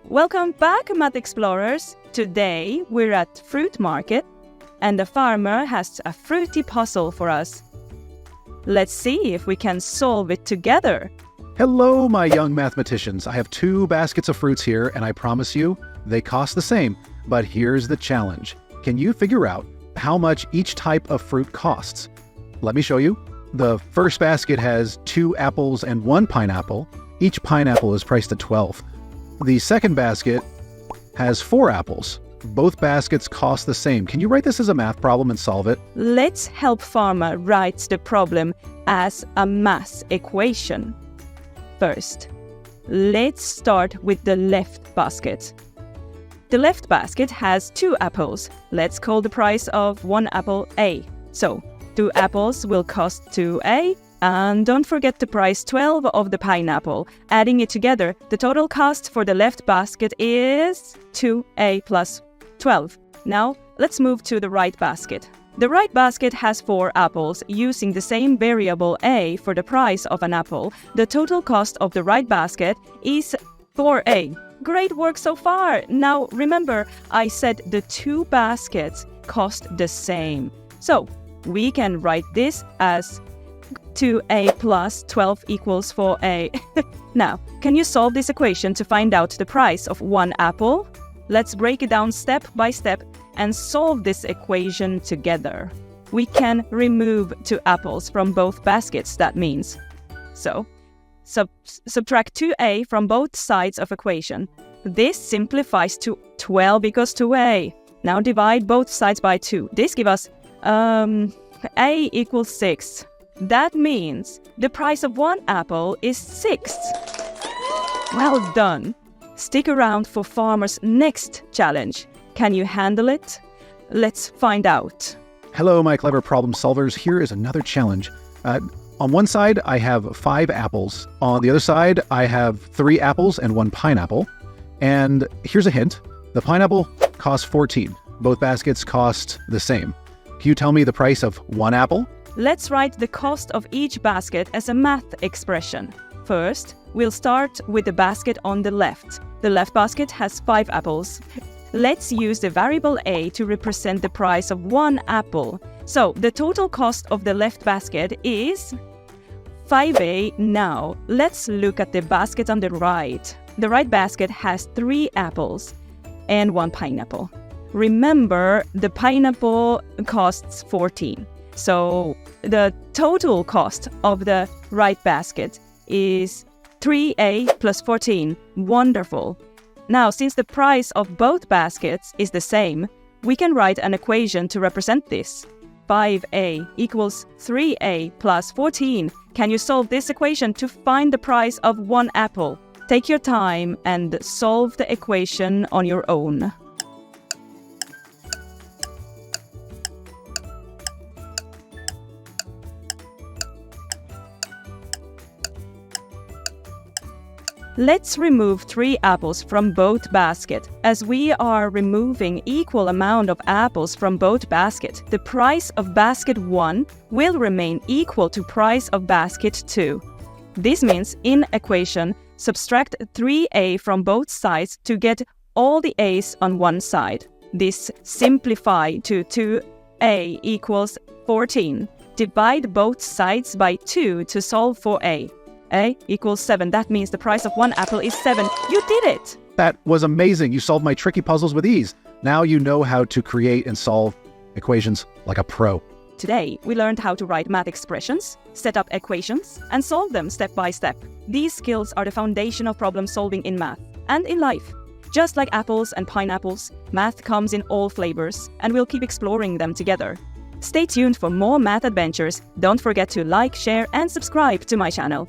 Welcome back, Math Explorers! Today we're at Fruit Market and the farmer has a fruity puzzle for us. Let's see if we can solve it together. Hello, my young mathematicians. I have 2 baskets of fruits here, and I promise you, they cost the same. But here's the challenge. Can you figure out how much each type of fruit costs? Let me show you. The first basket has 2 apples and 1 pineapple. Each pineapple is priced at 12. The second basket has 4 apples. Both baskets cost the same. Can you write this as a math problem and solve it? Let's help farmer write the problem as a math equation. First, let's start with the left basket. The left basket has 2 apples. Let's call the price of 1 apple A. So, 2 apples will cost 2A. And don't forget the price 12 of the pineapple. Adding it together, the total cost for the left basket is 2A plus 12. Now, let's move to the right basket. The right basket has 4 apples. Using the same variable A for the price of an apple, the total cost of the right basket is 4A. Great work so far! Now, remember, I said the 2 baskets cost the same. So, we can write this as 2A plus 12 equals 4A. Now, can you solve this equation to find out the price of 1 apple? Let's break it down step by step and solve this equation together. We can remove 2 apples from both baskets, that means. So, subtract 2A from both sides of equation. This simplifies to 12 equals 2A. Now divide both sides by 2. This gives us A equals 6. That means the price of 1 apple is 6. Well done! Stick around for farmer's next challenge. Can you handle it? Let's find out. Hello, my clever problem solvers. Here is another challenge. On one side, I have 5 apples. On the other side, I have 3 apples and 1 pineapple. And here's a hint. The pineapple costs 14. Both baskets cost the same. Can you tell me the price of 1 apple? Let's write the cost of each basket as a math expression. First, we'll start with the basket on the left. The left basket has 5 apples. Let's use the variable A to represent the price of 1 apple. So, the total cost of the left basket is 5A. Now, let's look at the basket on the right. The right basket has 3 apples and 1 pineapple. Remember, the pineapple costs 14. So, the total cost of the right basket is 3A plus 14. Wonderful! Now, since the price of both baskets is the same, we can write an equation to represent this. 5A equals 3A plus 14. Can you solve this equation to find the price of 1 apple? Take your time and solve the equation on your own. Let's remove 3 apples from both baskets. As we are removing equal amount of apples from both baskets, the price of basket 1 will remain equal to price of basket 2. This means in equation, subtract 3A from both sides to get all the A's on one side. This simplify to 2A equals 14. Divide both sides by 2 to solve for A. A equals 7. That means the price of 1 apple is 7. You did it! That was amazing. You solved my tricky puzzles with ease. Now you know how to create and solve equations like a pro. Today, we learned how to write math expressions, set up equations, and solve them step by step. These skills are the foundation of problem solving in math and in life. Just like apples and pineapples, math comes in all flavors, and we'll keep exploring them together. Stay tuned for more math adventures. Don't forget to like, share, and subscribe to my channel.